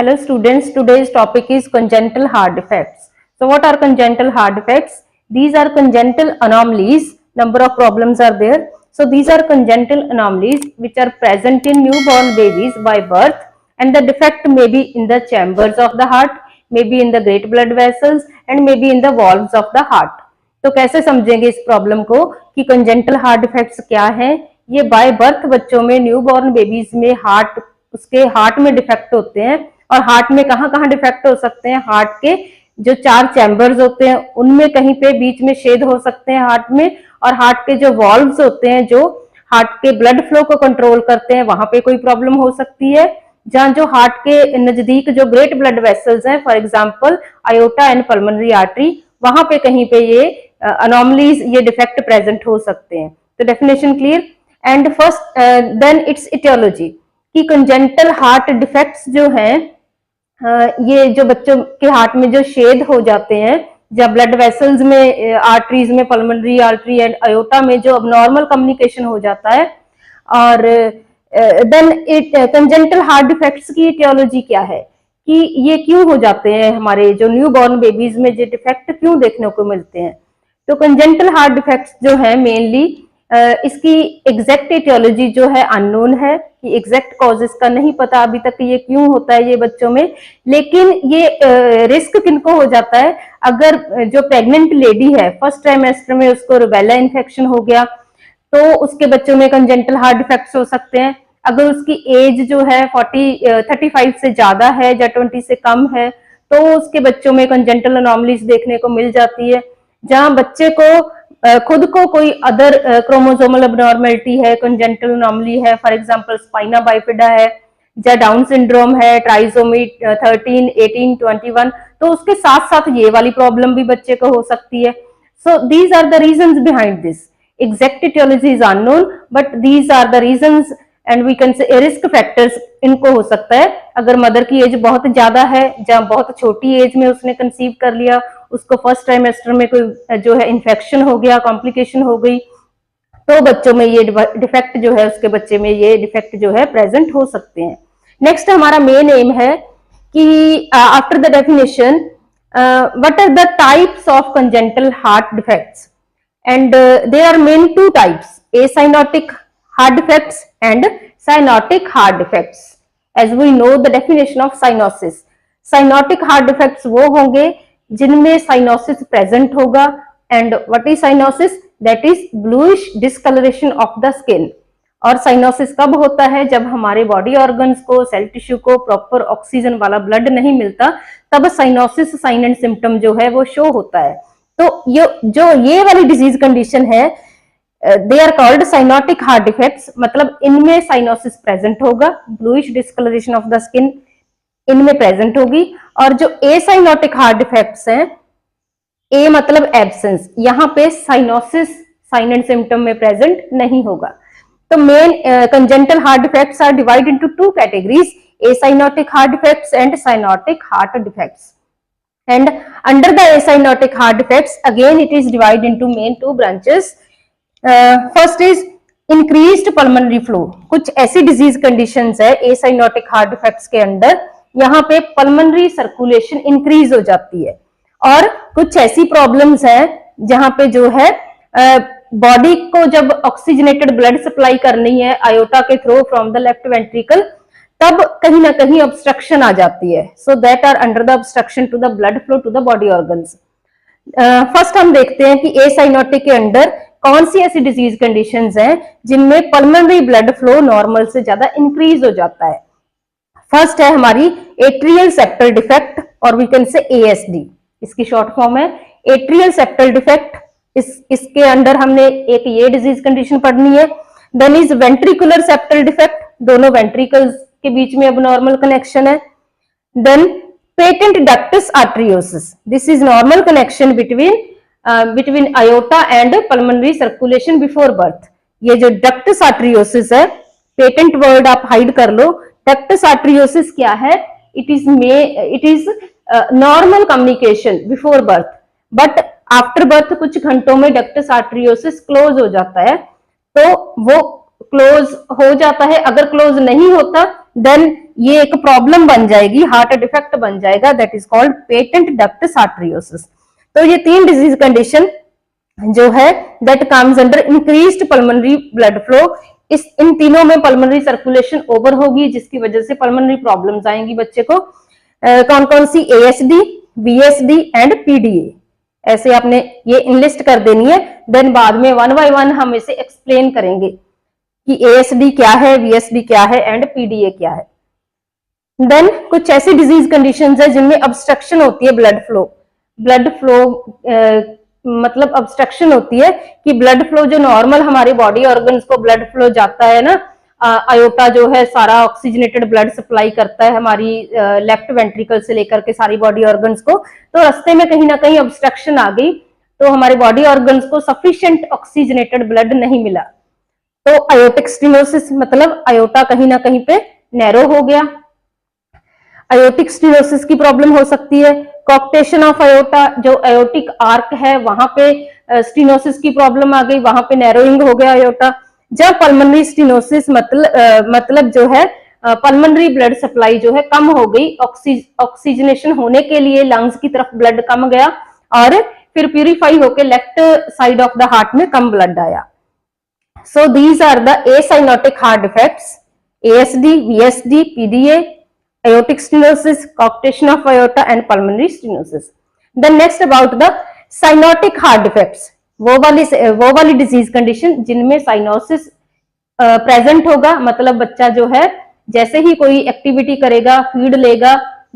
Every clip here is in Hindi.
Hello students, today's topic is congenital heart defects. So what are congenital heart defects? These are congenital anomalies, number of problems are there. So these are congenital anomalies which are present in newborn babies by birth, and the defect may be in the chambers of the heart, maybe in the great blood vessels and maybe in the valves of the heart. तो कैसे समझेंगे इस प्रॉब्लम को कि कंजेंटल हार्ट डिफेक्ट्स क्या हैं? ये बाय बर्थ बच्चों में, न्यूबॉर्न बेबीज में उसके हार्ट में डिफेक्ट होते हैं। और हार्ट में कहाँ कहाँ डिफेक्ट हो सकते हैं? हार्ट के जो 4 चैम्बर्स होते हैं उनमें कहीं पे बीच में छेद हो सकते हैं हार्ट में, और हार्ट के जो वॉल्व्स होते हैं जो हार्ट के ब्लड फ्लो को कंट्रोल करते हैं वहां पे कोई प्रॉब्लम हो सकती है। जहां जो हार्ट के नजदीक जो ग्रेट ब्लड वेसल्स हैं, for example iota and pulmonary artery, वहां पे कहीं पे ये अनोमलीज, ये डिफेक्ट प्रेजेंट हो सकते हैं। तो definition clear. And first then its aetiology कि कंजेंटल हार्ट डिफेक्ट्स जो हैं, ये जो बच्चों के हार्ट में जो छेद हो जाते हैं, जब ब्लड वेसल्स में, आर्टरीज में, पल्मोनरी आर्टरी एंड आयोटा में जो अबनॉर्मल कम्युनिकेशन हो जाता है, और देन कंजेंटल हार्ट डिफेक्ट्स की इटियोलॉजी क्या है कि ये क्यों हो जाते हैं, हमारे जो न्यूबॉर्न बेबीज में ये डिफेक्ट क्यों देखने को मिलते हैं। तो कंजेंटल हार्ट डिफेक्ट्स जो है मेनली, इसकी एग्जैक्ट इटियोलॉजी जो है अननोन है, कि एग्जैक्ट कॉजेस का नहीं पता अभी तक ये क्यों होता है ये बच्चों में। लेकिन ये रिस्क किनको हो जाता है? अगर जो प्रेग्नेंट लेडी है, फर्स्ट ट्राइमेस्टर में उसको रुबेला इन्फेक्शन हो गया तो उसके बच्चों में कंजेंटल हार्ट डिफेक्ट्स हो सकते हैं। अगर उसकी एज जो है 35 से ज्यादा है या 20 से कम है तो उसके बच्चों में कंजेंटल अनोमलीज देखने को मिल जाती है। जहां बच्चे को खुद को कोई अदर क्रोमोसोमल अबनॉर्मलिटी है, कंजेंटल अनोमली है, फॉर एग्जांपल स्पाइना बाइफिडा है या डाउन सिंड्रोम है, ट्राइसोमी 13, 18, 21, तो उसके साथ साथ ये वाली प्रॉब्लम भी बच्चे को हो सकती है। So these are the reasons behind this. Exact aetiology is unknown but these are the reasons and we can say risk factors इनको हो सकता है। अगर मदर की एज बहुत ज्यादा है, जहां बहुत छोटी एज में उसने कंसीव कर लिया, उसको फर्स्ट ट्राइमेस्टर में कोई जो है इन्फेक्शन हो गया, कॉम्प्लिकेशन हो गई, तो बच्चों में ये डिफेक्ट जो है, उसके बच्चे में ये डिफेक्ट जो है प्रेजेंट हो सकते हैं। नेक्स्ट हमारा मेन एम है कि after the definition what are the types of congenital heart defects, and there are main 2 types, acyanotic heart defects and cyanotic heart defects. As we know the definition of cyanosis, cyanotic heart defects वो होंगे जिनमें cyanosis present होगा, and what is cyanosis? That is bluish discoloration of the skin. और साइनोसिस कब होता है? जब हमारे बॉडी ऑर्गन्स को, सेल टिश्यू को प्रॉपर ऑक्सीजन वाला ब्लड नहीं मिलता, तब साइनोसिस साइन एंड सिम्टम जो है वो शो होता है। तो ये वाली डिजीज कंडीशन है, they are called cyanotic heart defects, मतलब इनमें साइनोसिस प्रेजेंट होगा, bluish discolouration of the skin इनमें प्रेजेंट होगी। और जो एसाइनोटिक हार्ट डिफेक्ट्स हैं, ए मतलब एब्सेंस, यहाँ पे साइनोसिस साइन एंड सिम्टम में प्रेजेंट नहीं होगा। तो main congenital heart defects are divide into 2 categories, acyanotic heart defects and cyanotic heart defects. And under the acyanotic heart defects, again it is divided into main 2 branches. First is increased pulmonary flow. कुछ ऐसी disease conditions है acyanotic heart defects के अंदर, यहाँ पे pulmonary circulation increase हो जाती है। और कुछ ऐसी problems है जहाँ पे जो है बॉडी को जब ऑक्सीजनेटेड ब्लड सप्लाई करनी है आयोटा के through from the left ventricle, तब कहीं ना कहीं ऑब्स्ट्रक्शन आ जाती है। So that are under the obstruction to the blood flow to the body organs. First हम देखते हैं कि एसाइनोटिक के अंदर कौन सी ऐसी डिजीज कंडीशंस हैं जिनमें पल्मोनरी ब्लड फ्लो नॉर्मल से ज्यादा इंक्रीज हो जाता है। फर्स्ट है हमारी एट्रियल सेप्टल डिफेक्ट, और वी कैन से एएसडी, इसकी शॉर्ट फॉर्म है एट्रियल सेप्टल डिफेक्ट। इसके अंदर हमने एक ये डिजीज कंडीशन पढ़नी है। Then is ventricular septal defect, दोनों वेंट्रिकल्स के बीच में अबनॉर्मल कनेक्शन है। Then patent ductus arteriosus, this is normal connection between aorta and pulmonary circulation before birth. ये जो डक्टस आर्टरियोसिस है, पेटेंट वर्ड आप हाइड कर लो, डक्टस आर्टरियोसिस क्या है? It is normal communication before birth, but after birth कुछ घंटों में डक्टस आर्टरियोसिस क्लोज हो जाता है। तो वो क्लोज हो जाता है, अगर क्लोज नहीं होता देन ये एक प्रॉब्लम बन जाएगी, हार्ट डिफेक्ट बन जाएगा, that is called patent duct arteriosus. तो ये 3 डिजीज कंडीशन जो है that comes under increased pulmonary blood flow. इन तीनों में पल्मोनरी सर्कुलेशन ओवर होगी, जिसकी वजह से पल्मोनरी प्रॉब्लम्स आएंगी बच्चे को। कौन कौन सी? ASD, VSD and PDA. ऐसे आपने ये इनलिस्ट कर देनी है, देन बाद में वन बाय वन हम इसे एक्सप्लेन करेंगे कि एएसडी क्या है, वीएसडी क्या है एंड पीडीए क्या है। देन कुछ ऐसी डिजीज कंडीशंस है जिनमें ऑब्स्ट्रक्शन होती है ब्लड फ्लो मतलब ऑब्स्ट्रक्शन होती है कि ब्लड फ्लो जो नॉर्मल हमारे बॉडी ऑर्गन्स को ब्लड फ्लो जाता है ना, आयोटा जो है सारा ऑक्सीजनेटेड ब्लड सप्लाई करता है हमारी लेफ्ट वेंट्रिकल से लेकर के सारी बॉडी ऑर्गन्स को। तो रास्ते में कहीं ना कहीं ऑब्स्ट्रक्शन आ गई, तो हमारे बॉडी ऑर्गन्स को सफिशिएंट ऑक्सीजनेटेड ब्लड नहीं मिला, तो आयोटिक स्टेनोसिस मतलब आयोटा कहीं ना कहीं पे नैरो हो गया। आयोटिक स्टेनोसिस की प्रॉब्लम हो सकती है। कॉक्टेशन ऑफ आयोटा, जो आयोटिक आर्क है वहां पे स्टेनोसिस की प्रॉब्लम आ गई, वहां पे नैरोइंग हो गया आयोटा। जब पल्मोनरी स्टेनोसिस मतलब जो है पल्मोनरी ब्लड सप्लाई जो है कम हो गई, ऑक्सीजनेशन होने के लिए लंग्स की तरफ ब्लड कम गया और फिर प्यूरिफाई होकर left side of the heart में कम ब्लड आया। So these are the acyanotic heart defects: ASD, VSD, PDA, aortic stenosis, coarctation of aorta and pulmonary stenosis. Then next about the cyanotic heart defects, वो वाली डिजीज कंडीशन जिनमें साइनोसिस प्रेजेंट होगा, मतलब बच्चा जो है जैसे ही कोई एक्टिविटी करेगा, फीड लेगा,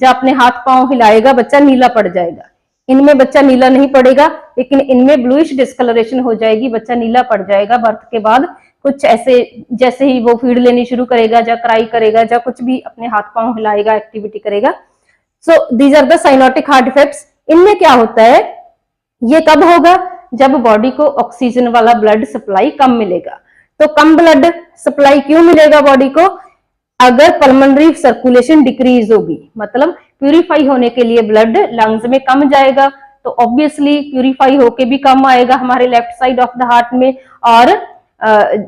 या अपने हाथ पांव हिलाएगा, बच्चा नीला पड़ जाएगा। इनमें बच्चा नीला नहीं पड़ेगा, लेकिन इनमें ब्लूइश डिस्कलरेशन हो जाएगी, बच्चा नीला पड़ जाएगा बर्थ के बाद। कुछ ऐसे जैसे ही वो फीड लेनी शुरू करेगा, या क्राई करेगा, या कुछ भी अपने हाथ पांव हिलाएगा, एक्टिविटी करेगा। So these are the cyanotic heart defects. इनमें क्या होता है, ये कब होगा? जब बॉडी को ऑक्सीजन वाला ब्लड सप्लाई कम मिलेगा। तो कम ब्लड सप्लाई क्यों मिलेगा बॉडी को? अगर पल्मोनरी सर्कुलेशन डिक्रीज होगी, मतलब प्यूरिफाई होने के लिए ब्लड लंग्स में कम जाएगा, तो ऑब्वियसली प्यूरिफाई होके भी कम आएगा हमारे left side of the heart में, और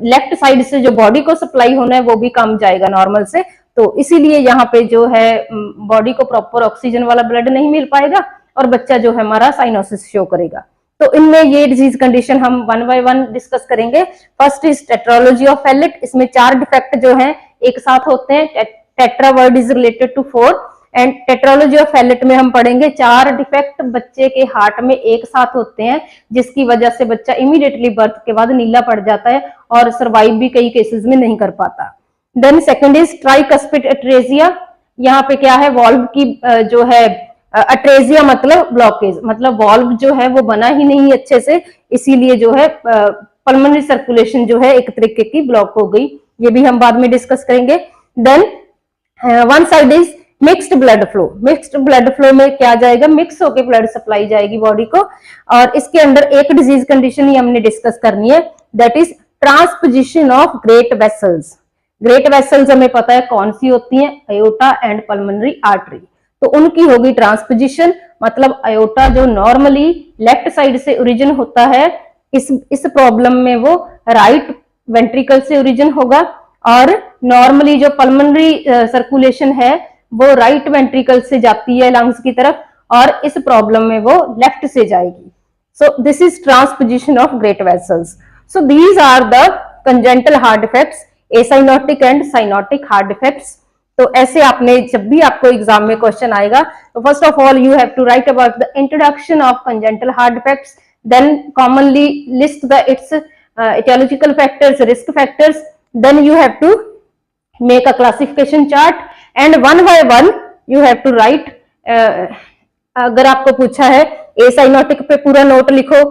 लेफ्ट साइड से जो बॉडी को सप्लाई होना है वो भी कम जाएगा नॉर्मल से। तो इसीलिए यहाँ पे जो है बॉडी को प्रॉपर ऑक्सीजन वाला ब्लड नहीं मिल पाएगा और बच्चा जो है हमारा साइनोसिस शो करेगा। तो इनमें ये डिजीज कंडीशन हम वन बाय वन डिस्कस करेंगे। First is tetralogy of Fallot. इसमें 4 डिफेक्ट जो हैं एक साथ होते हैं। Tetra word is related to 4 and tetralogy of Fallot में हम पढ़ेंगे 4 डिफेक्ट बच्चे के हार्ट में एक साथ होते हैं, जिसकी वजह से बच्चा इमीडिएटली बर्थ के बाद नीला पड़ जाता है और सर्वाइव भी कई केसेस में नहीं कर पाता। Then second is tricuspid atresia. यहाँ पे क्या है, वॉल्व की जो है अट्रेजिया मतलब ब्लॉकेज, मतलब वॉल्व जो है वो बना ही नहीं अच्छे से, इसीलिए जो है पल्मोनरी सर्कुलेशन जो है एक तरीके की ब्लॉक हो गई। ये भी हम बाद में डिस्कस करेंगे। Then one side is mixed blood flow. Mixed blood flow में क्या जाएगा, मिक्स होके ब्लड सप्लाई जाएगी बॉडी को। और इसके अंदर एक डिजीज कंडीशन ही हमने डिस्कस करनी है, that is transposition of great vessels. Great vessels हमें पता है कौन सी होती हैं, अयोटा एंड पल्मोनरी आर्टरी। तो उनकी होगी ट्रांसपोजिशन, मतलब अयोटा जो नॉर्मली लेफ्ट साइड से ओरिजिन होता है, इस प्रॉब्लम में वो राइट वेंट्रिकल से ओरिजिन होगा, और नॉर्मली जो पल्मोनरी सर्कुलेशन है वो राइट वेंट्रिकल से जाती है लंग्स की तरफ, और इस प्रॉब्लम में वो लेफ्ट से जाएगी। So this is transposition of great vessels. So these are the congenital heart defects, acyanotic and cyanotic heart defects. तो ऐसे आपने जब भी आपको एग्जाम में क्वेश्चन आएगा, तो first of all you have to write about the introduction of congenital heart defects, then commonly list the its etiological factors, risk factors, then you have to make a classification chart and one by one you have to write। अगर आपको पूछा है एसाइनोटिक पे पूरा नोट लिखो,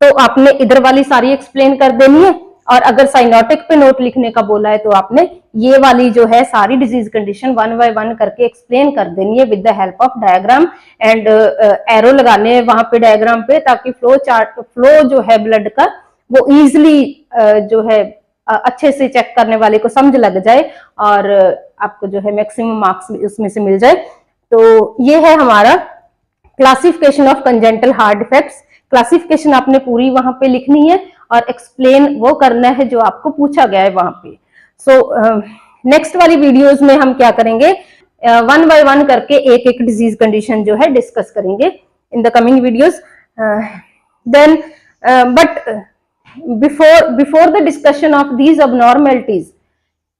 तो आपने इधर वाली सारी एक्सप्लेन कर देनी है, और अगर साइनोटिक पे नोट लिखने का बोला है तो आपने ये वाली जो है सारी disease condition one by one करके एक्सप्लेन कर देनी है with the help of diagram and arrow लगाने हैं वहां पे डायग्राम पे, ताकि फ्लो जो है ब्लड का वो इजिली जो है अच्छे से चेक करने वाले को समझ लग जाए और आपको जो है मैक्सिमम मार्क्स उसमें से मिल जाए। तो ये है हमारा classification of congenital heart defects. Classification आपने पूरी वहां पे लिखनी है और एक्सप्लेन वो करना है जो आपको पूछा गया है वहां पे। सो नेक्स्ट वाली वीडियोस में हम क्या करेंगे, वन बाय वन करके एक एक डिजीज कंडीशन जो है डिस्कस करेंगे in the coming videos. Then but before the discussion of these abnormalities,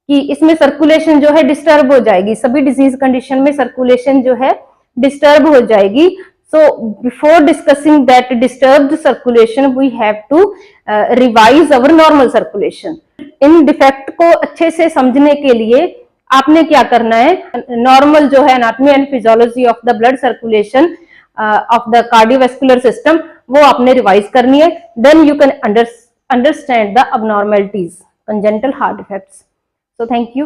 कि इसमें सर्कुलेशन जो है डिस्टर्ब हो जाएगी, सभी डिजीज कंडीशन में सर्कुलेशन जो है डिस्टर्ब हो जाएगी। So before discussing that disturbed circulation we have to revise our normal circulation. इन डिफेक्ट को अच्छे से समझने के लिए आपने क्या करना है, नॉर्मल जो है anatomy and physiology of the blood circulation of the cardiovascular system वो आपने रिवाइज करनी है। Then you can understand the abnormalities, congenital heart defects. So thank you.